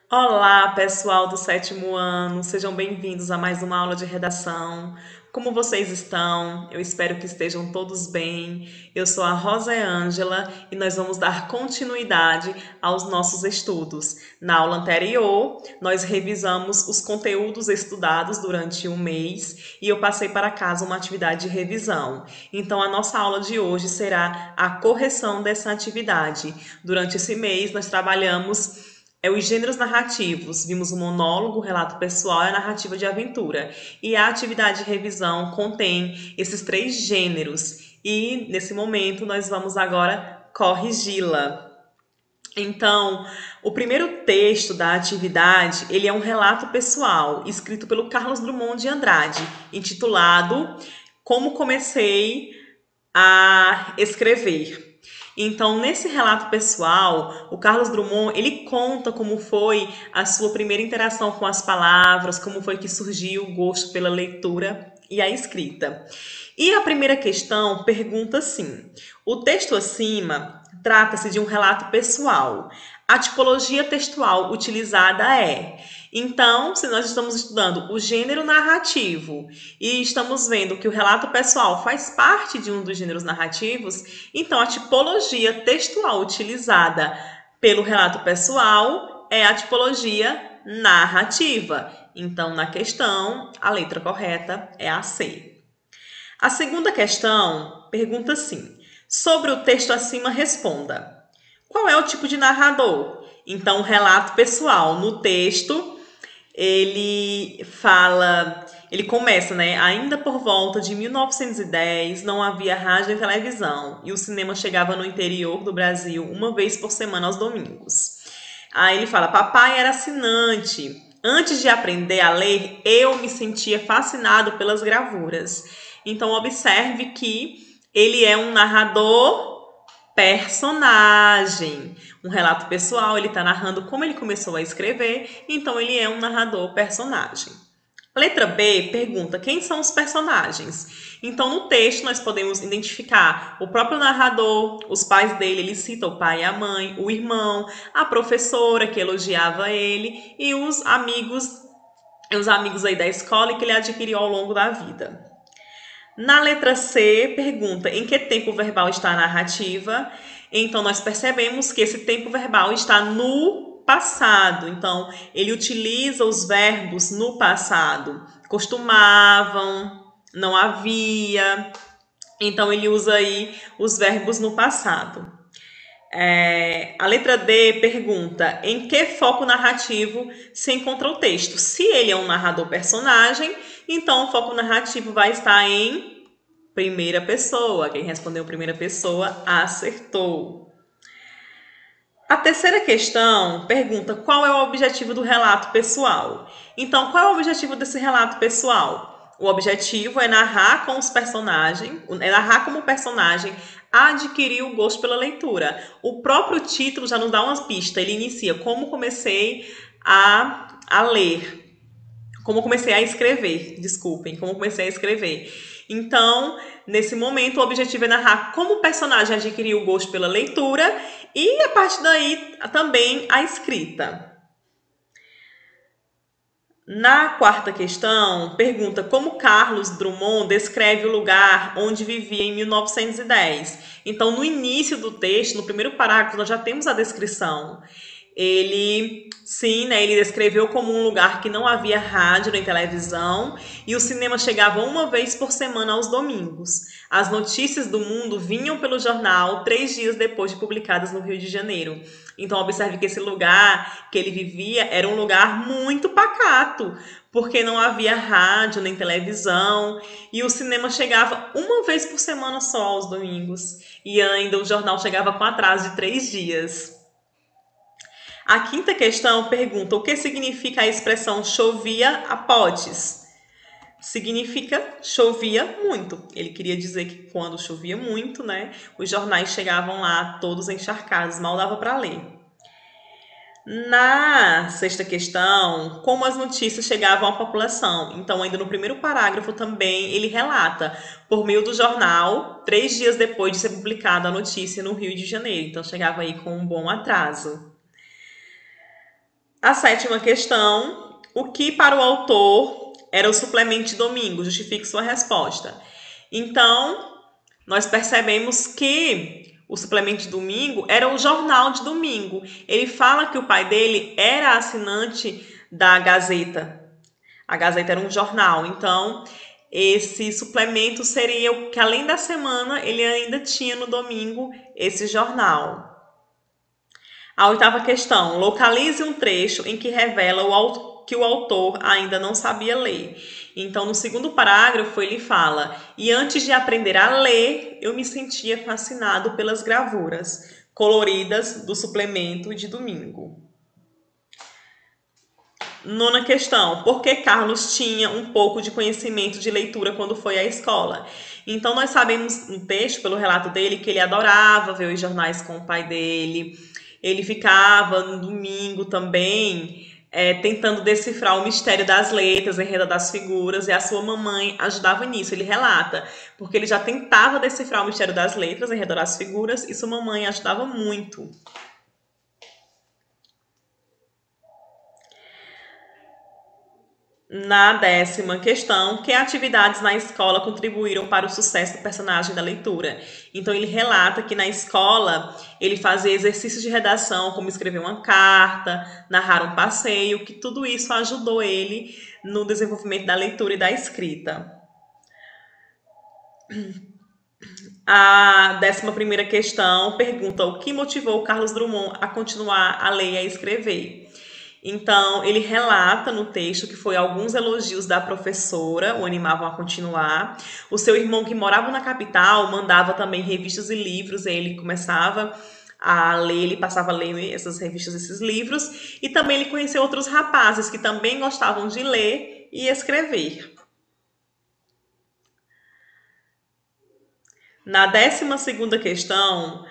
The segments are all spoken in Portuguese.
Olá, pessoal do sétimo ano, sejam bem-vindos a mais uma aula de redação. Como vocês estão? Eu espero que estejam todos bem. Eu sou a Rosa Ângela e nós vamos dar continuidade aos nossos estudos. Na aula anterior, nós revisamos os conteúdos estudados durante um mês e eu passei para casa uma atividade de revisão. Então, a nossa aula de hoje será a correção dessa atividade. Durante esse mês, nós trabalhamos os gêneros narrativos. Vimos o monólogo, o relato pessoal e a narrativa de aventura. E a atividade de revisão contém esses três gêneros. E, nesse momento, nós vamos agora corrigi-la. Então, o primeiro texto da atividade, ele é um relato pessoal, escrito pelo Carlos Drummond de Andrade, intitulado Como Comecei a Escrever. Então, nesse relato pessoal, o Carlos Drummond, ele conta como foi a sua primeira interação com as palavras, como foi que surgiu o gosto pela leitura e a escrita. E a primeira questão pergunta assim: o texto acima trata-se de um relato pessoal. A tipologia textual utilizada é. Então, se nós estamos estudando o gênero narrativo e estamos vendo que o relato pessoal faz parte de um dos gêneros narrativos, então a tipologia textual utilizada pelo relato pessoal é a tipologia narrativa. Então, na questão, a letra correta é a C. A segunda questão pergunta assim: sobre o texto acima, responda. Qual é o tipo de narrador? Então, relato pessoal. No texto, ele começa, né? Ainda por volta de 1910, não havia rádio e televisão, e o cinema chegava no interior do Brasil uma vez por semana aos domingos. Aí ele fala: papai era assinante. Antes de aprender a ler, eu me sentia fascinado pelas gravuras. Então, observe que ele é um narrador personagem. Um relato pessoal, ele está narrando como ele começou a escrever, então ele é um narrador personagem. Letra B pergunta: quem são os personagens? Então, no texto, nós podemos identificar o próprio narrador, os pais dele, ele cita o pai e a mãe, o irmão, a professora que elogiava ele e os amigos aí da escola que ele adquiriu ao longo da vida. Na letra C, pergunta: em que tempo verbal está a narrativa? Então, nós percebemos que esse tempo verbal está no passado. Então, ele utiliza os verbos no passado. Costumavam, não havia. Então, ele usa aí os verbos no passado. A letra D pergunta: em que foco narrativo se encontra o texto? Se ele é um narrador personagem, então o foco narrativo vai estar em primeira pessoa. Quem respondeu primeira pessoa acertou. A terceira questão pergunta: qual é o objetivo do relato pessoal? Então, qual é o objetivo desse relato pessoal? O objetivo é narrar com os personagens, é narrar como o personagem adquiriu o gosto pela leitura. O próprio título já nos dá umas pistas. Ele inicia como comecei a ler, como comecei a escrever, desculpem, como comecei a escrever. Então, nesse momento, o objetivo é narrar como o personagem adquiriu o gosto pela leitura e, a partir daí, também a escrita. Na quarta questão, pergunta como Carlos Drummond descreve o lugar onde vivia em 1910. Então, no início do texto, no primeiro parágrafo, nós já temos a descrição. Ele descreveu como um lugar que não havia rádio nem televisão e o cinema chegava uma vez por semana aos domingos. As notícias do mundo vinham pelo jornal 3 dias depois de publicadas no Rio de Janeiro. Então, observe que esse lugar que ele vivia era um lugar muito pacato, porque não havia rádio nem televisão e o cinema chegava uma vez por semana só aos domingos. E ainda o jornal chegava com atraso de 3 dias. A quinta questão pergunta: o que significa a expressão chovia a potes? Significa chovia muito. Ele queria dizer que quando chovia muito, né, os jornais chegavam lá todos encharcados, mal dava para ler. Na sexta questão, como as notícias chegavam à população? Então, ainda no primeiro parágrafo também ele relata, por meio do jornal, 3 dias depois de ser publicada a notícia no Rio de Janeiro. Então, chegava aí com um bom atraso. A sétima questão: o que para o autor era o suplemento de domingo? Justifique sua resposta. Então, nós percebemos que o suplemento de domingo era o jornal de domingo. Ele fala que o pai dele era assinante da Gazeta. A Gazeta era um jornal. Então, esse suplemento seria o que, além da semana, ele ainda tinha no domingo esse jornal. A oitava questão: localize um trecho em que revela que o autor ainda não sabia ler. Então, no segundo parágrafo, ele fala: e antes de aprender a ler, eu me sentia fascinado pelas gravuras coloridas do suplemento de domingo. Nona questão: por que Carlos tinha um pouco de conhecimento de leitura quando foi à escola? Então, nós sabemos no texto, pelo relato dele, que ele adorava ver os jornais com o pai dele. Ele ficava no domingo também tentando decifrar o mistério das letras, enredo das figuras, e a sua mamãe ajudava nisso. Ele relata, porque ele já tentava decifrar o mistério das letras, enredo das figuras, e sua mamãe ajudava muito. Na décima questão: que atividades na escola contribuíram para o sucesso do personagem da leitura? Então, ele relata que na escola ele fazia exercícios de redação, como escrever uma carta, narrar um passeio, que tudo isso ajudou ele no desenvolvimento da leitura e da escrita. A 11ª questão pergunta: o que motivou Carlos Drummond a continuar a ler e a escrever? Então, ele relata no texto que foi alguns elogios da professora o animavam a continuar. O seu irmão, que morava na capital, mandava também revistas e livros, e ele começava a ler, ele passava a ler essas revistas, esses livros, e também ele conheceu outros rapazes que também gostavam de ler e escrever. Na 12ª questão: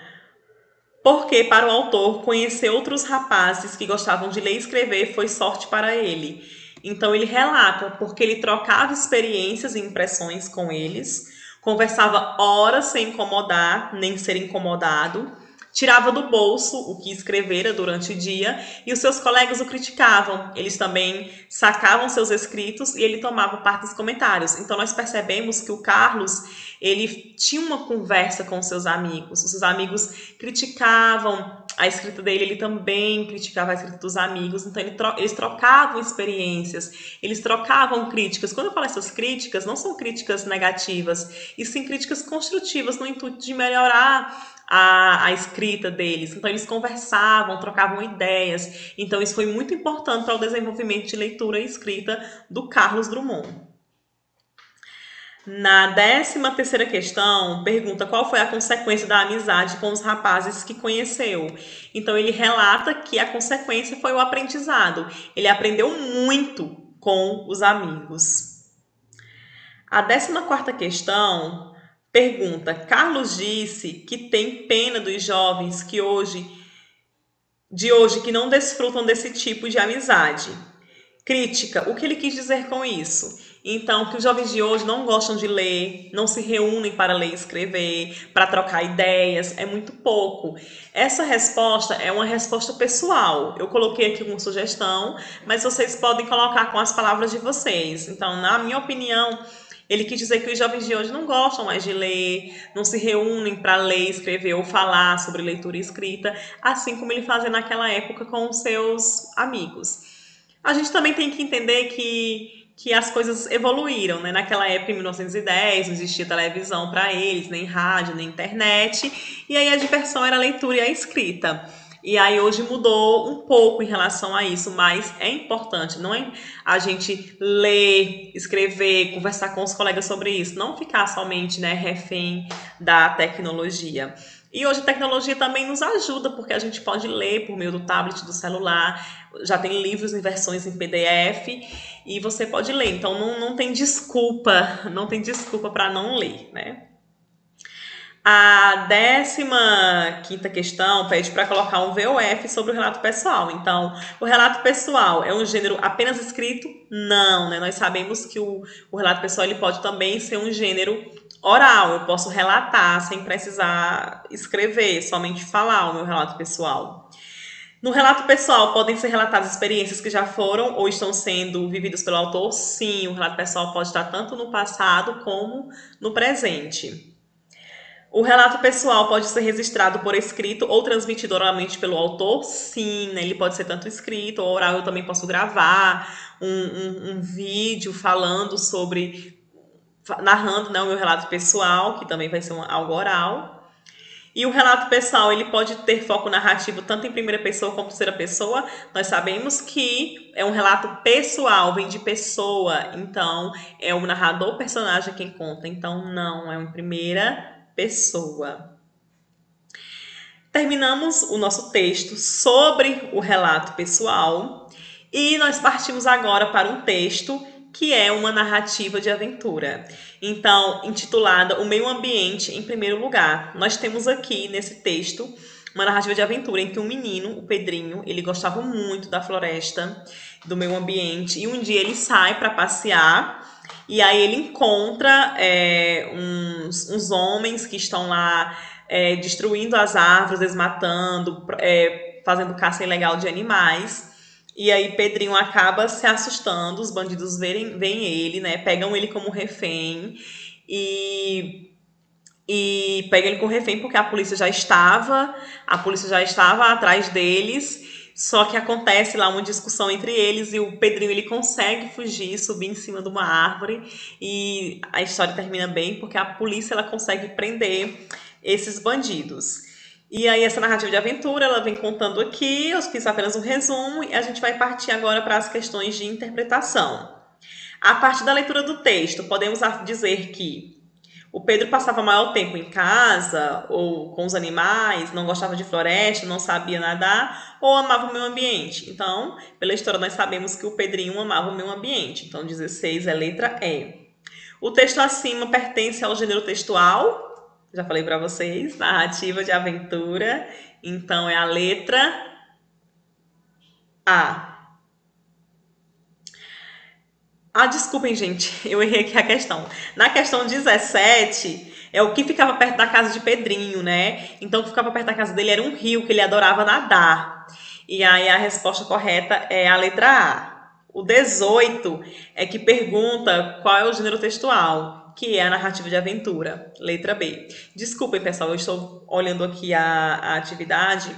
porque para o autor conhecer outros rapazes que gostavam de ler e escrever foi sorte para ele. Então ele relata porque ele trocava experiências e impressões com eles, conversava horas sem incomodar nem ser incomodado, tirava do bolso o que escrevera durante o dia e os seus colegas o criticavam. Eles também sacavam seus escritos e ele tomava parte dos comentários. Então nós percebemos que o Carlos, ele tinha uma conversa com seus amigos. Os seus amigos criticavam a escrita dele, ele também criticava a escrita dos amigos. Então eles trocavam experiências, eles trocavam críticas. Quando eu falo essas críticas, não são críticas negativas, e sim críticas construtivas no intuito de melhorar a escrita deles. Então eles conversavam, trocavam ideias. Então isso foi muito importante para o desenvolvimento de leitura e escrita do Carlos Drummond. Na 13ª questão, pergunta qual foi a consequência da amizade com os rapazes que conheceu. Então ele relata que a consequência foi o aprendizado. Ele aprendeu muito com os amigos. A 14ª questão pergunta: Carlos disse que tem pena dos jovens de hoje que não desfrutam desse tipo de amizade. Crítica: o que ele quis dizer com isso? Então, que os jovens de hoje não gostam de ler, não se reúnem para ler e escrever, para trocar ideias, é muito pouco. Essa resposta é uma resposta pessoal. Eu coloquei aqui uma sugestão, mas vocês podem colocar com as palavras de vocês. Então, na minha opinião, ele quis dizer que os jovens de hoje não gostam mais de ler, não se reúnem para ler, escrever ou falar sobre leitura e escrita, assim como ele fazia naquela época com os seus amigos. A gente também tem que entender que as coisas evoluíram, né? Naquela época, em 1910, não existia televisão para eles, nem rádio, nem internet, e aí a diversão era a leitura e a escrita. E aí hoje mudou um pouco em relação a isso, mas é importante, não é a gente ler, escrever, conversar com os colegas sobre isso, não ficar somente, né, refém da tecnologia. E hoje a tecnologia também nos ajuda, porque a gente pode ler por meio do tablet, do celular, já tem livros em versões em PDF e você pode ler. Então não tem desculpa, não tem desculpa para não ler, né? A 15ª questão pede para colocar um VOF sobre o relato pessoal. Então, o relato pessoal é um gênero apenas escrito? Não, né? Nós sabemos que o relato pessoal ele pode também ser um gênero oral. Eu posso relatar sem precisar escrever, somente falar o meu relato pessoal. No relato pessoal, podem ser relatadas experiências que já foram ou estão sendo vividas pelo autor? Sim, o relato pessoal pode estar tanto no passado como no presente. O relato pessoal pode ser registrado por escrito ou transmitido oralmente pelo autor? Sim, né? Ele pode ser tanto escrito ou oral. Eu também posso gravar um vídeo falando sobre, narrando, né, o meu relato pessoal, que também vai ser algo oral. E o relato pessoal, ele pode ter foco narrativo tanto em primeira pessoa como em terceira pessoa. Nós sabemos que é um relato pessoal, vem de pessoa, então é o narrador personagem quem conta. Então não, é em primeira pessoa. Terminamos o nosso texto sobre o relato pessoal e nós partimos agora para um texto que é uma narrativa de aventura. Então, intitulada O Meio Ambiente em Primeiro Lugar. Nós temos aqui nesse texto uma narrativa de aventura em que um menino, o Pedrinho, ele gostava muito da floresta, do meio ambiente, e um dia ele sai para passear e aí ele encontra uns homens que estão lá destruindo as árvores, desmatando, fazendo caça ilegal de animais. E aí Pedrinho acaba se assustando, os bandidos veem ele, né? Pegam ele como refém e pegam ele como refém porque a polícia já estava atrás deles. Só que acontece lá uma discussão entre eles e o Pedrinho ele consegue fugir, subir em cima de uma árvore e a história termina bem porque a polícia ela consegue prender esses bandidos. E aí essa narrativa de aventura, ela vem contando aqui, eu fiz apenas um resumo e a gente vai partir agora para as questões de interpretação. A partir da leitura do texto, podemos dizer que o Pedro passava maior tempo em casa ou com os animais, não gostava de floresta, não sabia nadar ou amava o meio ambiente. Então, pela história, nós sabemos que o Pedrinho amava o meio ambiente. Então, 16 é letra E. O texto acima pertence ao gênero textual, já falei para vocês, narrativa de aventura. Então, é a letra A. Desculpem, gente, eu errei aqui a questão. Na questão 17, é o que ficava perto da casa de Pedrinho, né? Então, o que ficava perto da casa dele era um rio que ele adorava nadar. E aí a resposta correta é a letra A. O 18 é que pergunta qual é o gênero textual, que é a narrativa de aventura, letra B. Desculpem, pessoal, eu estou olhando aqui a atividade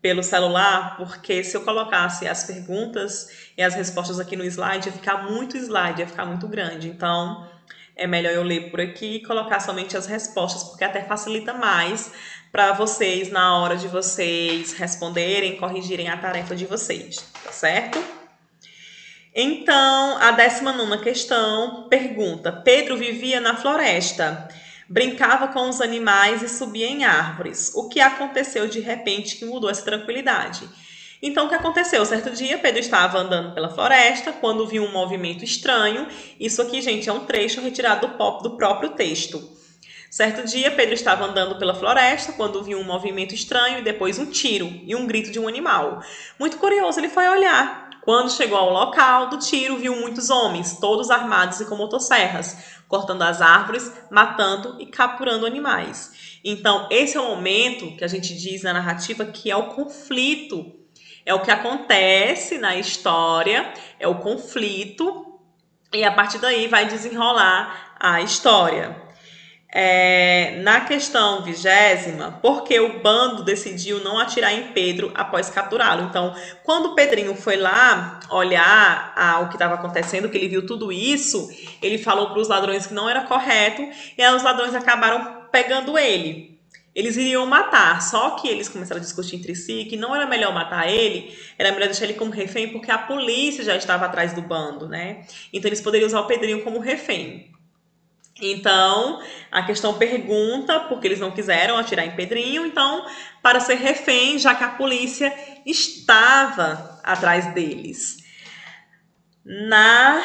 pelo celular, porque se eu colocasse as perguntas e as respostas aqui no slide, ia ficar muito slide, ia ficar muito grande. Então, é melhor eu ler por aqui e colocar somente as respostas, porque até facilita mais para vocês na hora de vocês responderem, corrigirem a tarefa de vocês, tá certo? Então, a 19ª questão pergunta: Pedro vivia na floresta, brincava com os animais e subia em árvores. O que aconteceu de repente que mudou essa tranquilidade? Então, o que aconteceu? Certo dia, Pedro estava andando pela floresta quando viu um movimento estranho. Isso aqui, gente, é um trecho retirado do próprio texto. Certo dia, Pedro estava andando pela floresta quando viu um movimento estranho e depois um tiro e um grito de um animal. Muito curioso, ele foi olhar. Quando chegou ao local do tiro, viu muitos homens, todos armados e com motosserras, cortando as árvores, matando e capturando animais. Então, esse é o momento que a gente diz na narrativa que é o conflito. É o que acontece na história, é o conflito, e a partir daí vai desenrolar a história. Na questão 20ª, porque o bando decidiu não atirar em Pedro após capturá-lo. Então, quando o Pedrinho foi lá olhar o que estava acontecendo, que ele viu tudo isso, ele falou para os ladrões que não era correto, e aí os ladrões acabaram pegando ele. Eles iriam matar, só que eles começaram a discutir entre si que não era melhor matar ele, era melhor deixar ele como refém, porque a polícia já estava atrás do bando, né? Então, eles poderiam usar o Pedrinho como refém. Então, a questão pergunta, porque eles não quiseram atirar em Pedrinho, então, para ser refém, já que a polícia estava atrás deles. Na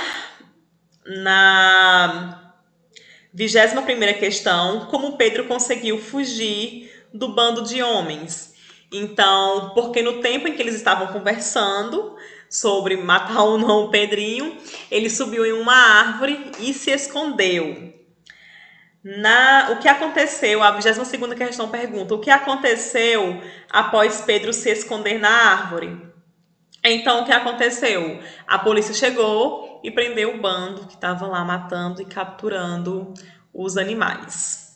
21ª questão, como Pedro conseguiu fugir do bando de homens? Então, porque no tempo em que eles estavam conversando sobre matar ou não o Pedrinho, ele subiu em uma árvore e se escondeu. O que aconteceu, a 22ª questão pergunta, o que aconteceu após Pedro se esconder na árvore? Então, o que aconteceu? A polícia chegou e prendeu o bando que estava lá matando e capturando os animais.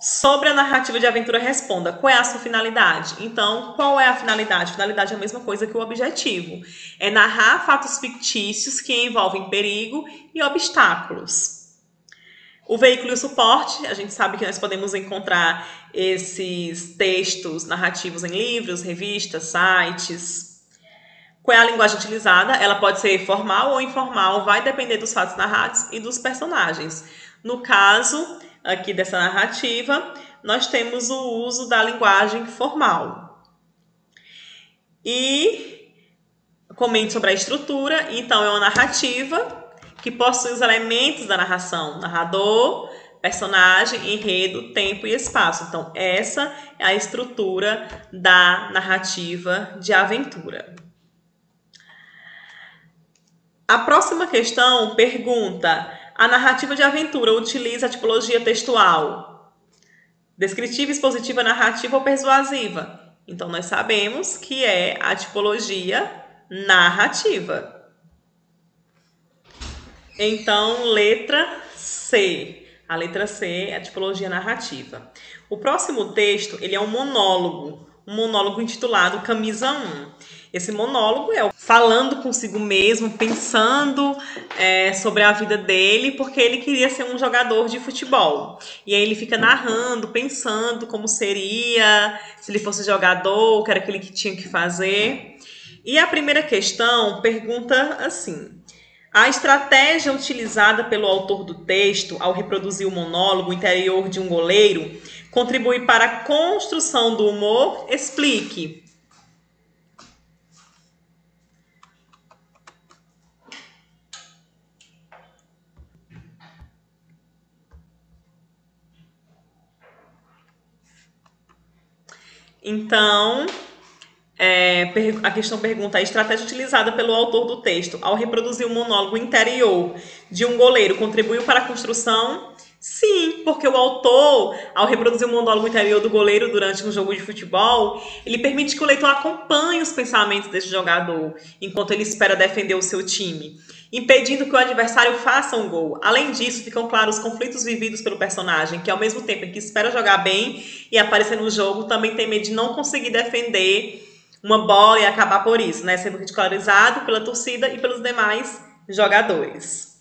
Sobre a narrativa de aventura, responda: qual é a sua finalidade? Então, qual é a finalidade? A finalidade é a mesma coisa que o objetivo. É narrar fatos fictícios que envolvem perigo e obstáculos. O veículo e o suporte, a gente sabe que nós podemos encontrar esses textos narrativos em livros, revistas, sites. Qual é a linguagem utilizada? Ela pode ser formal ou informal, vai depender dos fatos narrados e dos personagens. No caso aqui dessa narrativa, nós temos o uso da linguagem formal. E comente sobre a estrutura. Então, é uma narrativa que possui os elementos da narração: narrador, personagem, enredo, tempo e espaço. Então, essa é a estrutura da narrativa de aventura. A próxima questão pergunta: a narrativa de aventura utiliza a tipologia textual descritiva, expositiva, narrativa ou persuasiva? Então, nós sabemos que é a tipologia narrativa. Então, letra C. A letra C é a tipologia narrativa. O próximo texto, ele é um monólogo intitulado Camisa 1. Esse monólogo é falando consigo mesmo, pensando sobre a vida dele, porque ele queria ser um jogador de futebol. E aí ele fica narrando, pensando como seria, se ele fosse jogador, o que era aquele que tinha que fazer. E a primeira questão pergunta assim: a estratégia utilizada pelo autor do texto ao reproduzir o monólogo interior de um goleiro contribui para a construção do humor? Explique. Então, a questão pergunta: a estratégia utilizada pelo autor do texto ao reproduzir o monólogo interior de um goleiro contribuiu para a construção? Sim, porque o autor, ao reproduzir o monólogo interior do goleiro durante um jogo de futebol, ele permite que o leitor acompanhe os pensamentos desse jogador enquanto ele espera defender o seu time, impedindo que o adversário faça um gol. Além disso, ficam claros os conflitos vividos pelo personagem, que ao mesmo tempo em que espera jogar bem e aparecer no jogo, também tem medo de não conseguir defender uma bola e acabar por isso, né? Sendo ridicularizado pela torcida e pelos demais jogadores.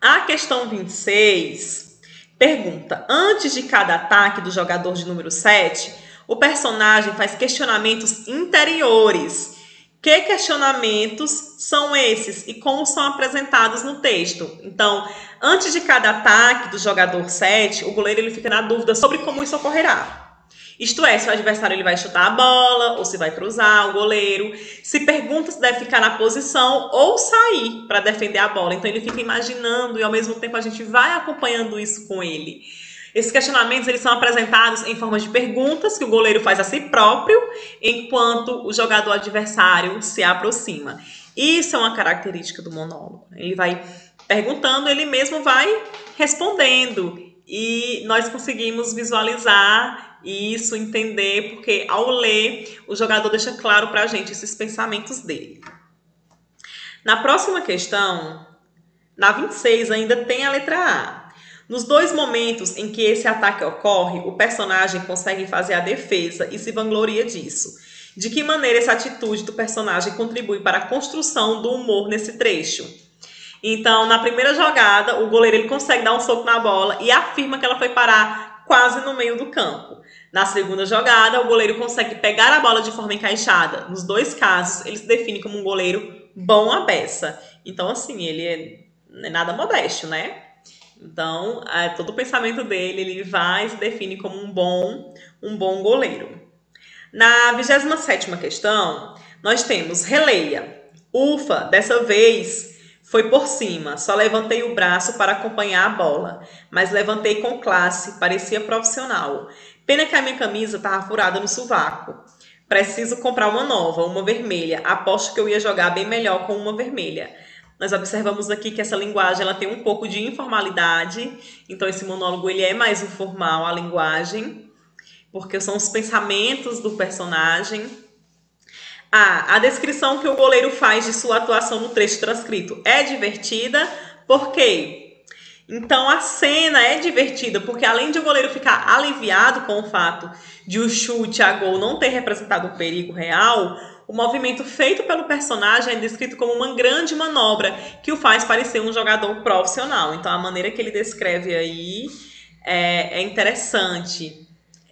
A questão 26 pergunta: antes de cada ataque do jogador de número 7, o personagem faz questionamentos interiores. Que questionamentos são esses e como são apresentados no texto? Então, antes de cada ataque do jogador 7, o goleiro ele fica na dúvida sobre como isso ocorrerá. Isto é, se o adversário ele vai chutar a bola ou se vai cruzar o goleiro. Se pergunta se deve ficar na posição ou sair para defender a bola. Então ele fica imaginando e ao mesmo tempo a gente vai acompanhando isso com ele. Esses questionamentos eles são apresentados em forma de perguntas que o goleiro faz a si próprio enquanto o jogador adversário se aproxima. Isso é uma característica do monólogo. Ele vai perguntando, ele mesmo vai respondendo. E nós conseguimos visualizar isso, entender, porque ao ler, o jogador deixa claro para a gente esses pensamentos dele. Na próxima questão, na 26, ainda tem a letra A. Nos dois momentos em que esse ataque ocorre, o personagem consegue fazer a defesa e se vangloria disso. De que maneira essa atitude do personagem contribui para a construção do humor nesse trecho? Então, na primeira jogada, o goleiro ele consegue dar um soco na bola e afirma que ela foi parar quase no meio do campo. Na segunda jogada, o goleiro consegue pegar a bola de forma encaixada. Nos dois casos, ele se define como um goleiro bom à beça. Então, assim, ele não é nada modesto, né? Então, todo o pensamento dele, ele vai e se define como um bom goleiro. Na 27ª questão, nós temos: releia. Ufa, dessa vez foi por cima, só levantei o braço para acompanhar a bola, mas levantei com classe, parecia profissional. Pena que a minha camisa estava furada no sovaco. Preciso comprar uma nova, uma vermelha. Aposto que eu ia jogar bem melhor com uma vermelha. Nós observamos aqui que essa linguagem ela tem um pouco de informalidade, então esse monólogo ele é mais informal, a linguagem, porque são os pensamentos do personagem. A descrição que o goleiro faz de sua atuação no trecho transcrito é divertida, por quê? Então a cena é divertida, porque além de o goleiro ficar aliviado com o fato de o chute a gol não ter representado um perigo real, o movimento feito pelo personagem é descrito como uma grande manobra que o faz parecer um jogador profissional. Então a maneira que ele descreve aí é interessante.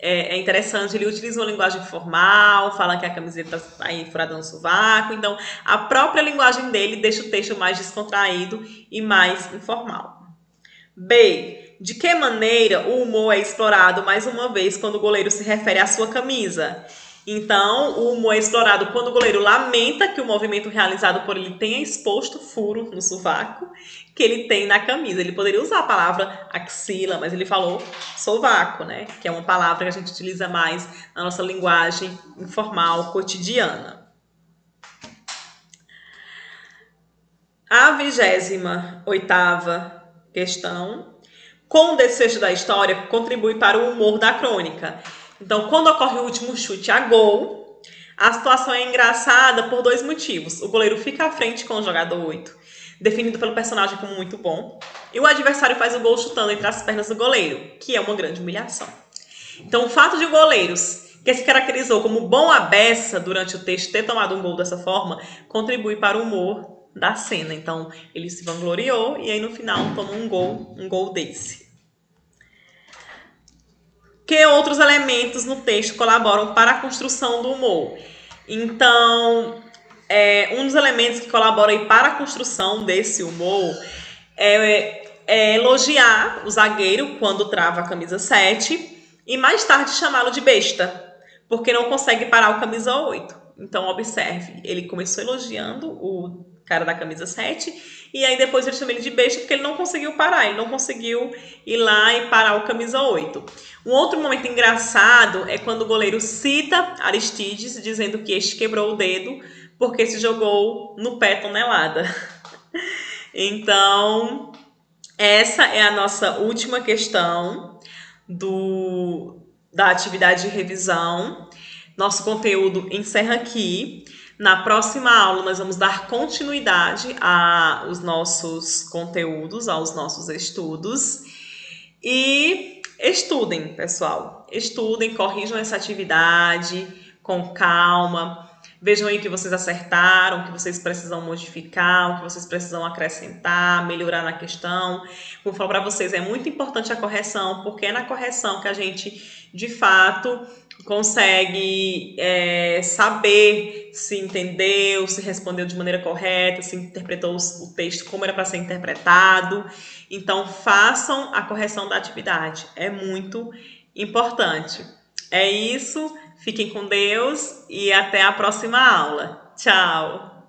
É interessante, ele utiliza uma linguagem formal, fala que a camiseta está aí furada no sovaco. Então a própria linguagem dele deixa o texto mais descontraído e mais informal. B. De que maneira o humor é explorado mais uma vez quando o goleiro se refere à sua camisa? Então, o humor é explorado quando o goleiro lamenta que o movimento realizado por ele tenha exposto furo no sovaco que ele tem na camisa. Ele poderia usar a palavra axila, mas ele falou sovaco, né? Que é uma palavra que a gente utiliza mais na nossa linguagem informal, cotidiana. A 28ª questão. Com o desfecho da história, contribui para o humor da crônica. Então, quando ocorre o último chute a gol, a situação é engraçada por dois motivos. O goleiro fica à frente com o jogador 8, definido pelo personagem como muito bom, e o adversário faz o gol chutando entre as pernas do goleiro, que é uma grande humilhação. Então, o fato de o goleiro, que se caracterizou como bom à beça durante o texto, ter tomado um gol dessa forma, contribui para o humor da cena. Então, ele se vangloriou e aí no final toma um gol desse. Que outros elementos no texto colaboram para a construção do humor? Então, um dos elementos que colabora aí para a construção desse humor é elogiar o zagueiro quando trava a camisa 7 e mais tarde chamá-lo de besta, porque não consegue parar o camisa 8. Então, observe, ele começou elogiando o cara da camisa 7 e aí depois ele chama ele de besta porque ele não conseguiu parar, ele não conseguiu ir lá e parar o camisa 8. Um outro momento engraçado é quando o goleiro cita Aristides, dizendo que este quebrou o dedo porque se jogou no pé tonelada. Então, essa é a nossa última questão da atividade de revisão. Nosso conteúdo encerra aqui. Na próxima aula, nós vamos dar continuidade aos nossos conteúdos, aos nossos estudos. E estudem, pessoal. Estudem, corrijam essa atividade com calma. Vejam aí o que vocês acertaram, o que vocês precisam modificar, o que vocês precisam acrescentar, melhorar na questão. Como eu falo para vocês, é muito importante a correção, porque é na correção que a gente, de fato, consegue saber se entendeu, se respondeu de maneira correta, se interpretou o texto como era para ser interpretado. Então, façam a correção da atividade. É muito importante. É isso. Fiquem com Deus e até a próxima aula. Tchau!